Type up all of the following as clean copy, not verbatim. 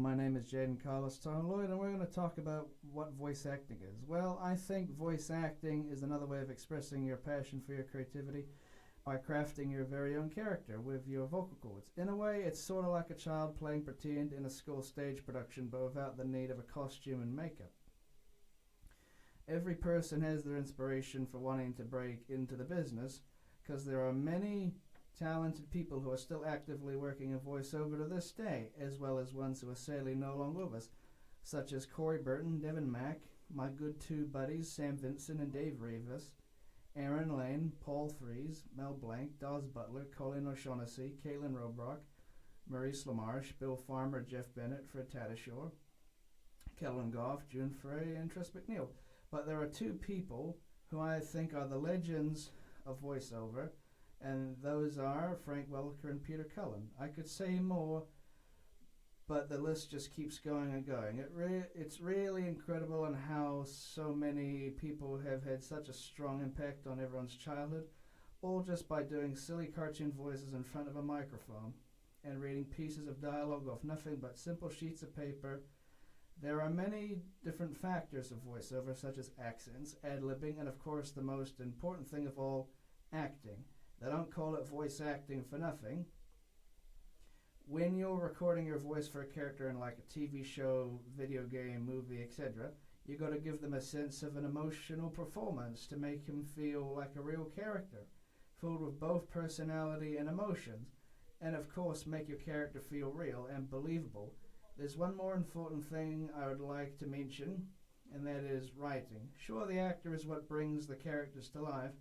my name is Jaden Carlos Lloyd, and we're going to talk about what voice acting is. Well, I think voice acting is another way of expressing your passion for your creativity by crafting your very own character with your vocal cords. In a way, it's sort of like a child playing pretend in a school stage production, but without the need of a costume and makeup. Every person has their inspiration for wanting to break into the business, because there are many talented people who are still actively working in voiceover to this day, as well as ones who are sadly no longer with us, such as Corey Burton, Devin Mack, my good two buddies Sam Vincent and Dave Rivas, Aaron Lane, Paul Threes, Mel Blanc, Dawes Butler, Colin O'Shaughnessy, Kaylin Robrock, Maurice LaMarche, Bill Farmer, Jeff Bennett, Fred Tatasciore, Kellen Goff, June Frey, and Tress McNeil. But there are two people who I think are the legends of voiceover, and those are Frank Welker and Peter Cullen. I could say more, but the list just keeps going and going. It's really incredible on how so many people have had such a strong impact on everyone's childhood, all just by doing silly cartoon voices in front of a microphone and reading pieces of dialogue off nothing but simple sheets of paper. There are many different factors of voiceover, such as accents, ad-libbing, and of course the most important thing of all, acting. They don't call it voice acting for nothing. When you're recording your voice for a character in like a TV show, video game, movie, etc., you got to give them a sense of an emotional performance to make him feel like a real character, filled with both personality and emotions, and of course make your character feel real and believable. There's one more important thing I would like to mention, and that is writing. Sure, the actor is what brings the characters to life,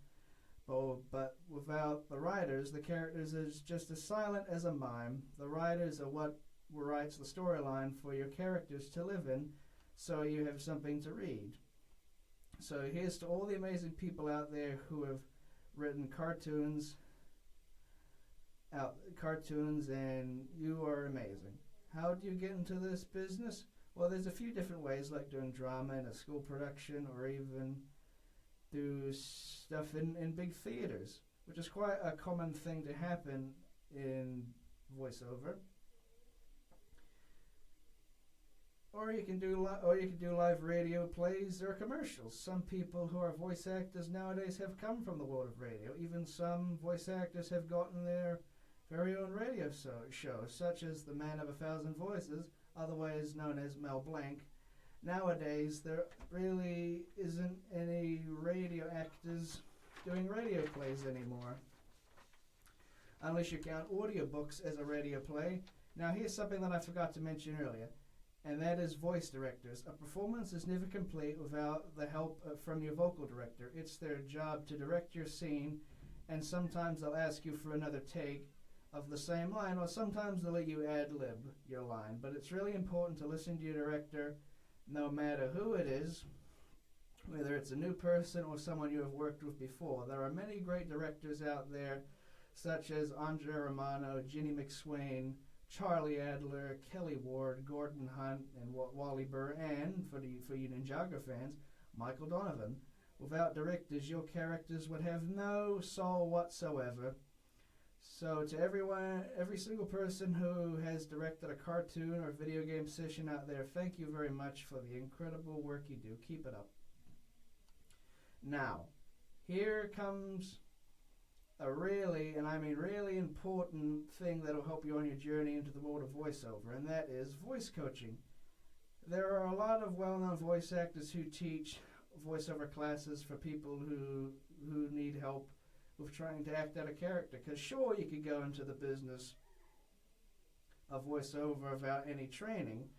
but without the writers, the characters is just as silent as a mime. The writers are what writes the storyline for your characters to live in, so you have something to read. So here's to all the amazing people out there who have written cartoons, and you are amazing. How do you get into this business? Well, there's a few different ways, like doing drama in a school production, or even do stuff in big theaters, which is quite a common thing to happen in voiceover. Or you can do live radio plays or commercials. Some people who are voice actors nowadays have come from the world of radio. Even some voice actors have gotten their very own radio show, such as the Man of 1,000 Voices, otherwise known as Mel Blanc. Nowadays, there really isn't any radio actors doing radio plays anymore, unless you count audiobooks as a radio play. Now, here's something that I forgot to mention earlier, and that is voice directors. A performance is never complete without the help from your vocal director. It's their job to direct your scene, and sometimes they'll ask you for another take of the same line, or sometimes they'll let you ad-lib your line. But it's really important to listen to your director, no matter who it is, whether it's a new person or someone you have worked with before. There are many great directors out there, such as Andre Romano, Ginny McSwain, Charlie Adler, Kelly Ward, Gordon Hunt, and Wally Burr, and for you Ninjago fans, Michael Donovan. Without directors, your characters would have no soul whatsoever. So to every single person who has directed a cartoon or video game session out there, thank you very much for the incredible work you do. Keep it up. Now, here comes a really, and I mean really important thing that will help you on your journey into the world of voiceover, and that is voice coaching. There are a lot of well-known voice actors who teach voiceover classes for people who need help with trying to act out a character. Because sure, you could go into the business of voiceover without any training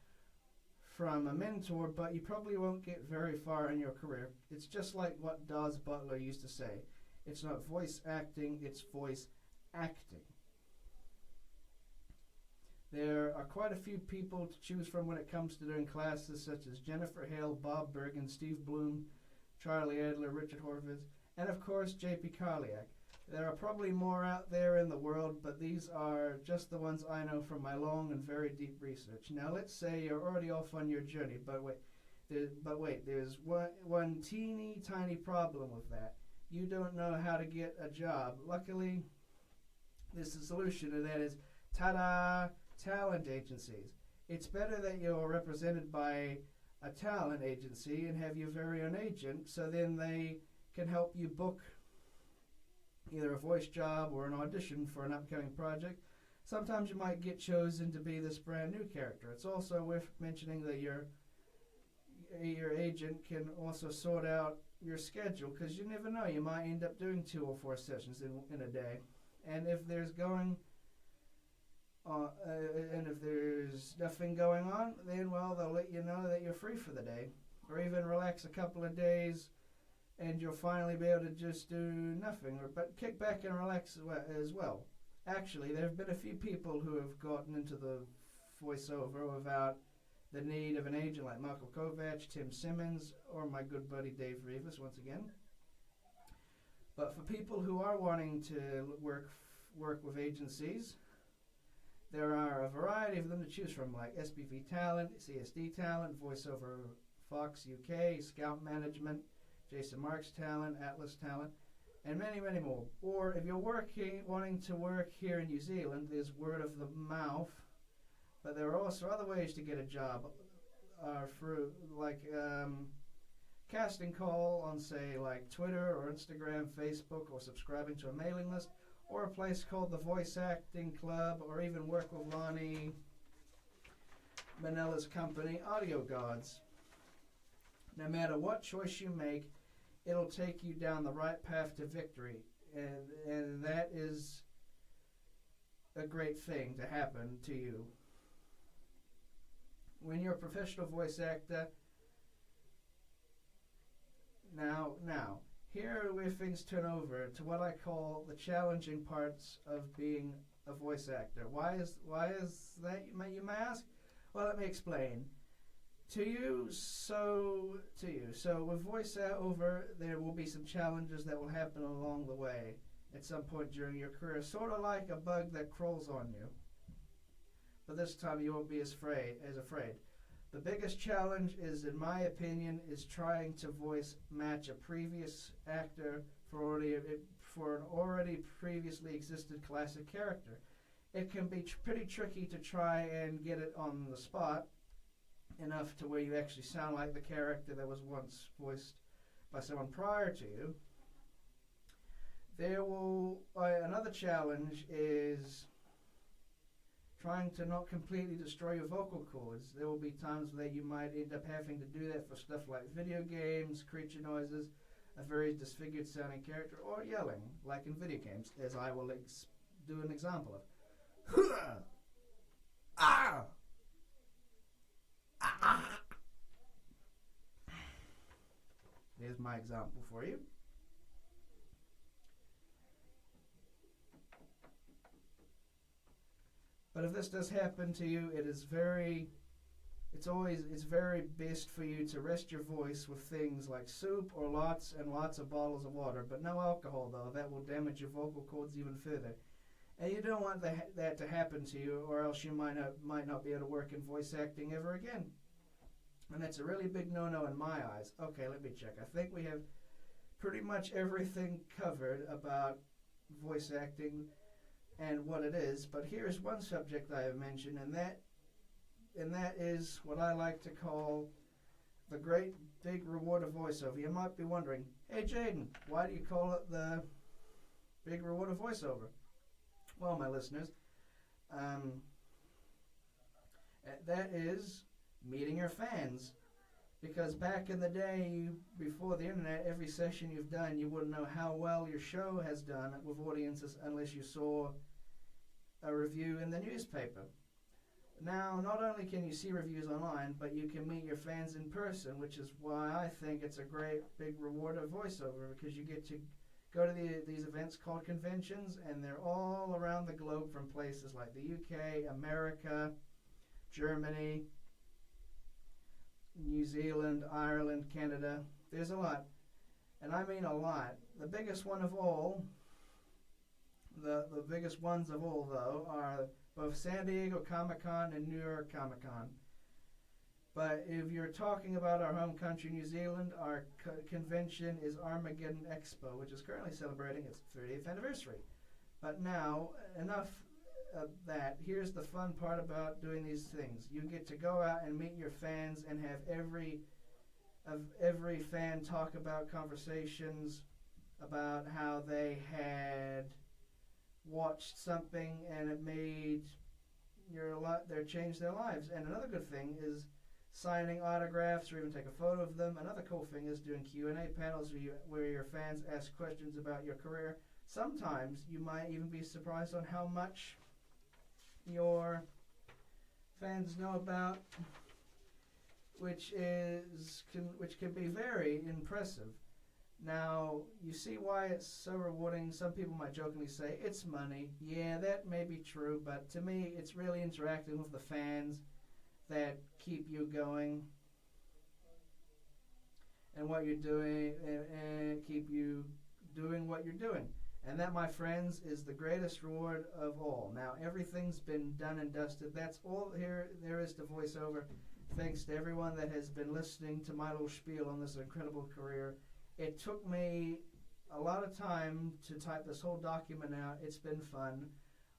from a mentor, but you probably won't get very far in your career. It's just like what Dawes Butler used to say. It's not voice acting, it's voice acting. There are quite a few people to choose from when it comes to doing classes, such as Jennifer Hale, Bob Bergen, Steve Bloom, Charlie Adler, Richard Horvitz, and of course J.P. Karliak. There are probably more out there in the world, but these are just the ones I know from my long and very deep research. Now let's say you're already off on your journey, but wait, there's one teeny tiny problem with that. You don't know how to get a job. Luckily, there's a solution, and that is, ta-da, talent agencies. it's better that you're represented by a talent agency and have your very own agent, so then they can help you book either a voice job or an audition for an upcoming project. Sometimes you might get chosen to be this brand new character. It's also worth mentioning that your agent can also sort out your schedule, because you never know, you might end up doing 2 or 4 sessions in a day. And if there's nothing going on, then, well, they'll let you know that you're free for the day, or even relax a couple of days and you'll finally be able to just do nothing, but kick back and relax as well. Actually, there have been a few people who have gotten into the voiceover without the need of an agent, like Michael Kovac, Tim Simmons, or my good buddy Dave Rivas, once again. But for people who are wanting to work with agencies, there are a variety of them to choose from, like SPV Talent, CSD Talent, VoiceOver Fox UK, Scout Management, Jason Marks Talent, Atlas Talent, and many, many more. Or if you're wanting to work here in New Zealand, there's word of the mouth, but there are also other ways to get a job, through like casting call on, say, like Twitter or Instagram, Facebook, or subscribing to a mailing list, or a place called the Voice Acting Club, or even work with Lonnie Manella's company, Audio Gods. No matter what choice you make, it'll take you down the right path to victory, and that is a great thing to happen to you. When you're a professional voice actor, now, here are where things turn over to what I call the challenging parts of being a voice actor. Why is that, you may ask? Well, let me explain. So with voiceover, there will be some challenges that will happen along the way at some point during your career, sort of like a bug that crawls on you. But this time you won't be as afraid. The biggest challenge is, in my opinion, is trying to voice match a previous actor for an already previously existed classic character. It can be pretty tricky to try and get it on the spot enough to where you actually sound like the character that was once voiced by someone prior to you. Another challenge is trying to not completely destroy your vocal cords. There will be times that you might end up having to do that for stuff like video games, creature noises, a very disfigured sounding character, or yelling, like in video games, as I will do an example of. Ah! Here's my example for you. But if this does happen to you, it's very best for you to rest your voice with things like soup or lots and lots of bottles of water, but no alcohol, though. That will damage your vocal cords even further. And you don't want that to happen to you, or else you might not be able to work in voice acting ever again. And that's a really big no-no in my eyes. Okay, let me check. I think we have pretty much everything covered about voice acting and what it is. But here's one subject I have mentioned, and that is what I like to call the great big reward of voiceover. You might be wondering, hey Jaden, why do you call it the big reward of voiceover? Well, my listeners, that is meeting your fans. Because back in the day, before the internet, every session you've done, you wouldn't know how well your show has done with audiences unless you saw a review in the newspaper. Now, not only can you see reviews online, but you can meet your fans in person, which is why I think it's a great big reward of voiceover, because you get to go to these events called conventions, and they're all around the globe, from places like the UK, America, Germany, New Zealand, Ireland, Canada. There's a lot. And I mean a lot. The biggest one of all, the biggest ones of all, though, are both San Diego Comic-Con and New York Comic-Con. But if you're talking about our home country, New Zealand, our convention is Armageddon Expo, which is currently celebrating its 30th anniversary. But now, enough that. Here's the fun part about doing these things. You get to go out and meet your fans and have every fan talk about conversations about how they had watched something and it made changed their lives. And another good thing is signing autographs or even take a photo of them. Another cool thing is doing Q&A panels where your fans ask questions about your career. Sometimes you might even be surprised on how much your fans know about, which can be very impressive. Now, you see why it's so rewarding. Some people might jokingly say, it's money. Yeah, that may be true, but to me, it's really interacting with the fans that keep you going and what you're doing and keep you doing what you're doing. And that, my friends, is the greatest reward of all. Now, everything's been done and dusted. That's all there is to voiceover. Thanks to everyone that has been listening to my little spiel on this incredible career. It took me a lot of time to type this whole document out. It's been fun.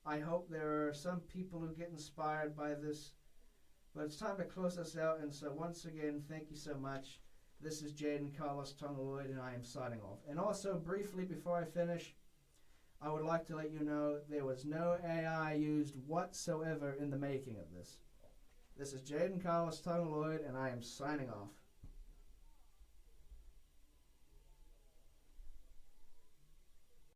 I hope there are some people who get inspired by this. But it's time to close this out. And so once again, thank you so much. This is Jaden Carlos Tonga-Lloyd, and I am signing off. And also, briefly, before I finish, I would like to let you know there was no AI used whatsoever in the making of this. This is Jaden Carlos Tonga-Lloyd, and I am signing off.